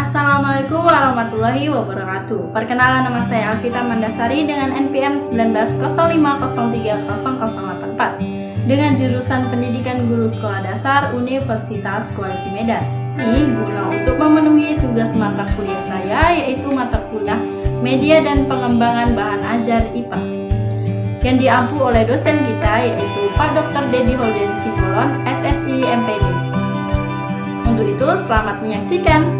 Assalamualaikum warahmatullahi wabarakatuh. Perkenalkan, nama saya Alvita Mandasari dengan NPM 1905030084 dengan jurusan Pendidikan Guru Sekolah Dasar Universitas Kualiti Medan. Ini guna untuk memenuhi tugas mata kuliah saya, yaitu mata kuliah Media dan Pengembangan Bahan Ajar IPA yang diampu oleh dosen kita, yaitu Pak Dr. Dedi Holden Simbolon, SSI MPD. Untuk itu, selamat menyaksikan.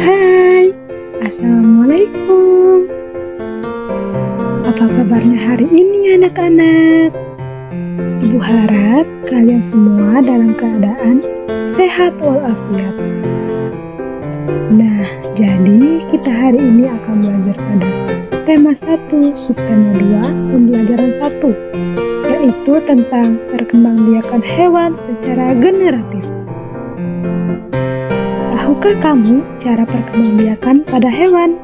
Hai, Assalamualaikum. Apa kabarnya hari ini anak-anak? Ibu harap kalian semua dalam keadaan sehat walafiat. Nah, jadi kita hari ini akan belajar pada tema 1, subtema 2, pembelajaran 1, yaitu tentang perkembangbiakan hewan secara generatif. Tahukah kamu cara perkembangbiakan pada hewan?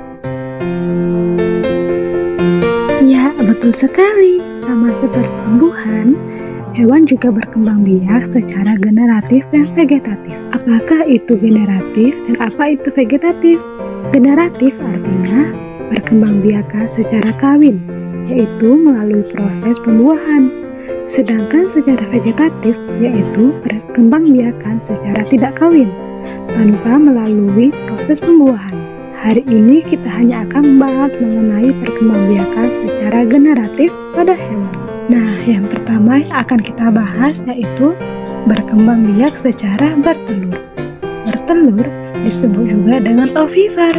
Ya, betul sekali. Sama seperti tumbuhan, hewan juga berkembang biak secara generatif dan vegetatif. Apakah itu generatif dan apa itu vegetatif? Generatif artinya berkembang biakan secara kawin, yaitu melalui proses pembuahan. Sedangkan secara vegetatif, yaitu berkembang biakan secara tidak kawin, tanpa melalui proses pembuahan. Hari ini kita hanya akan membahas mengenai perkembangbiakan secara generatif pada hewan. Nah, yang pertama yang akan kita bahas yaitu berkembang biak secara bertelur. Bertelur disebut juga dengan ovivar.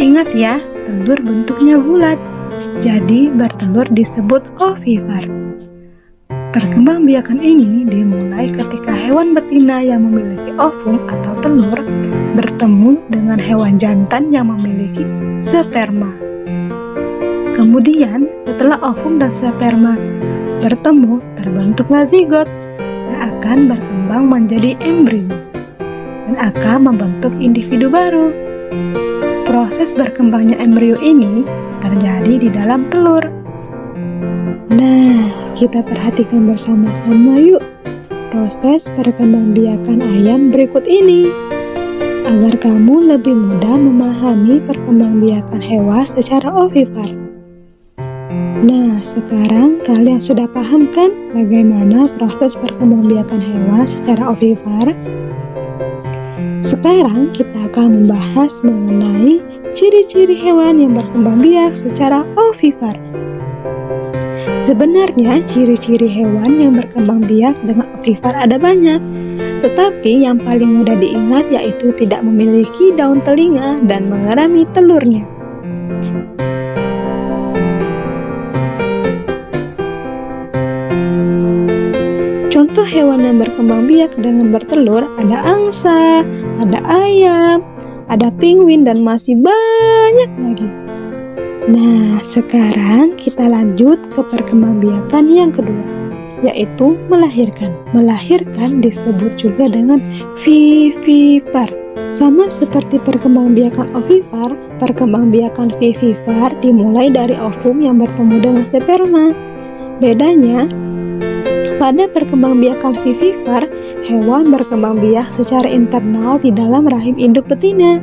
Ingat ya, telur bentuknya bulat. Jadi bertelur disebut ovivar. Perkembangbiakan ini dimulai ketika hewan betina yang memiliki ovum atau telur bertemu dengan hewan jantan yang memiliki sperma. Kemudian, setelah ovum dan sperma bertemu, terbentuklah zigot yang akan berkembang menjadi embrio dan akan membentuk individu baru. Proses berkembangnya embrio ini terjadi di dalam telur. Nah, kita perhatikan bersama-sama yuk proses perkembangbiakan ayam berikut ini agar kamu lebih mudah memahami perkembangbiakan hewan secara ovivar. Nah, sekarang kalian sudah paham kan bagaimana proses perkembangbiakan hewan secara ovivar? Sekarang kita akan membahas mengenai ciri-ciri hewan yang berkembang biak secara ovivar. Sebenarnya ciri-ciri hewan yang berkembang biak dengan ovivar ada banyak, tetapi yang paling mudah diingat yaitu tidak memiliki daun telinga dan mengerami telurnya. Contoh hewan yang berkembang biak dengan bertelur ada angsa, ada ayam, ada penguin, dan masih banyak lagi. Nah, sekarang kita lanjut ke perkembangbiakan yang kedua, yaitu melahirkan. Melahirkan disebut juga dengan vivipar. Sama seperti perkembangbiakan ovivar, perkembangbiakan vivipar dimulai dari ovum yang bertemu dengan sperma. Bedanya, pada perkembangbiakan vivipar, hewan berkembang biak secara internal di dalam rahim induk betina.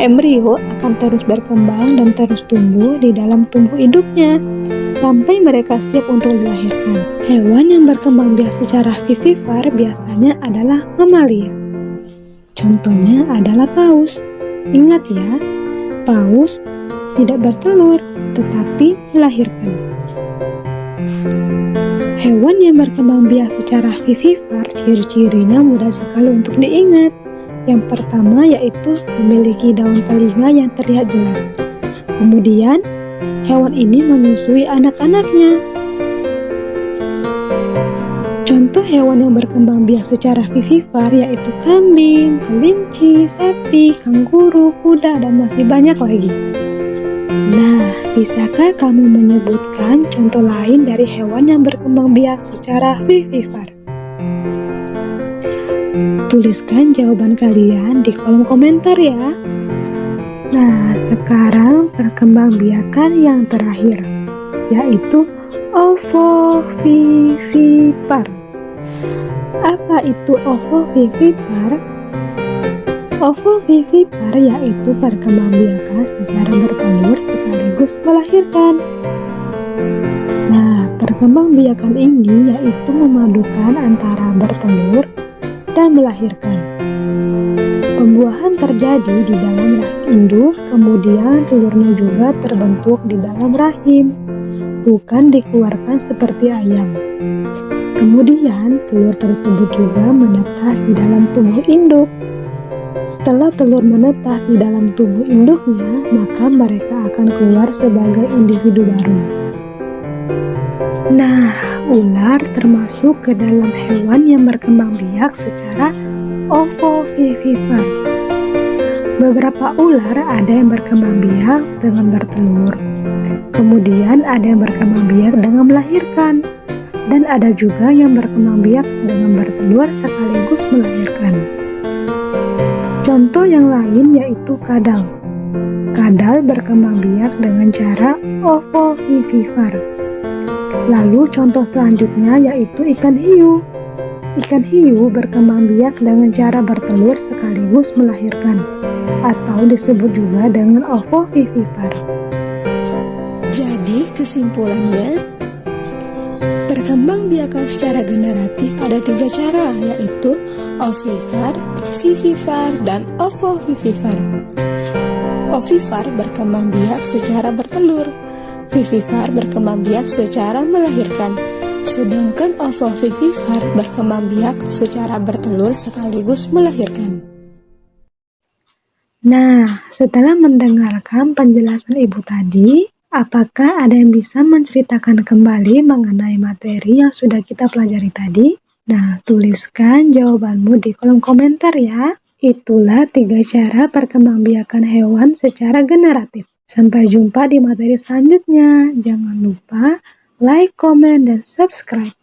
Embrio akan terus berkembang dan terus tumbuh di dalam tubuh induknya sampai mereka siap untuk dilahirkan. Hewan yang berkembang biak secara vivipar biasanya adalah mamalia. Contohnya adalah paus. Ingat ya, paus tidak bertelur tetapi melahirkan. Hewan yang berkembang biak secara vivipar ciri-cirinya mudah sekali untuk diingat. Yang pertama yaitu memiliki daun telinga yang terlihat jelas. Kemudian, hewan ini menyusui anak-anaknya. Contoh hewan yang berkembang biak secara vivipar yaitu kambing, kelinci, sapi, kanguru, kuda, dan masih banyak lagi. Nah, bisakah kamu menyebutkan contoh lain dari hewan yang berkembang biak secara vivipar? Tuliskan jawaban kalian di kolom komentar ya. Nah, sekarang perkembangbiakan yang terakhir, yaitu ovovivipar. Apa itu ovovivipar? Ovovivipar yaitu perkembangbiakan secara bertelur sekaligus melahirkan. Nah, perkembangbiakan ini yaitu memadukan antara bertelur dan melahirkan. Pembuahan terjadi di dalam rahim induk, kemudian telurnya juga terbentuk di dalam rahim, bukan dikeluarkan seperti ayam. Kemudian telur tersebut juga menetas di dalam tubuh induk. Setelah telur menetas di dalam tubuh induknya, maka mereka akan keluar sebagai individu baru. Nah, ular termasuk ke dalam hewan yang berkembang biak secara ovovivipar. Beberapa ular ada yang berkembang biak dengan bertelur, kemudian ada yang berkembang biak dengan melahirkan, dan ada juga yang berkembang biak dengan bertelur sekaligus melahirkan. Contoh yang lain yaitu kadal. Kadal berkembang biak dengan cara ovovivipar. Lalu contoh selanjutnya yaitu ikan hiu. Ikan hiu berkembang biak dengan cara bertelur sekaligus melahirkan, atau disebut juga dengan ovovivipar. Jadi kesimpulannya, perkembangbiakan secara generatif ada 3 cara, yaitu ovipar, vivipar, dan ovovivipar. Ovipar berkembang biak secara bertelur, vivipar berkembang biak secara melahirkan, sedangkan ovovivipar berkembang biak secara bertelur sekaligus melahirkan. Nah, setelah mendengarkan penjelasan Ibu tadi, apakah ada yang bisa menceritakan kembali mengenai materi yang sudah kita pelajari tadi? Nah, tuliskan jawabanmu di kolom komentar ya. Itulah 3 cara perkembangbiakan hewan secara generatif. Sampai jumpa di materi selanjutnya. Jangan lupa like, komen, dan subscribe.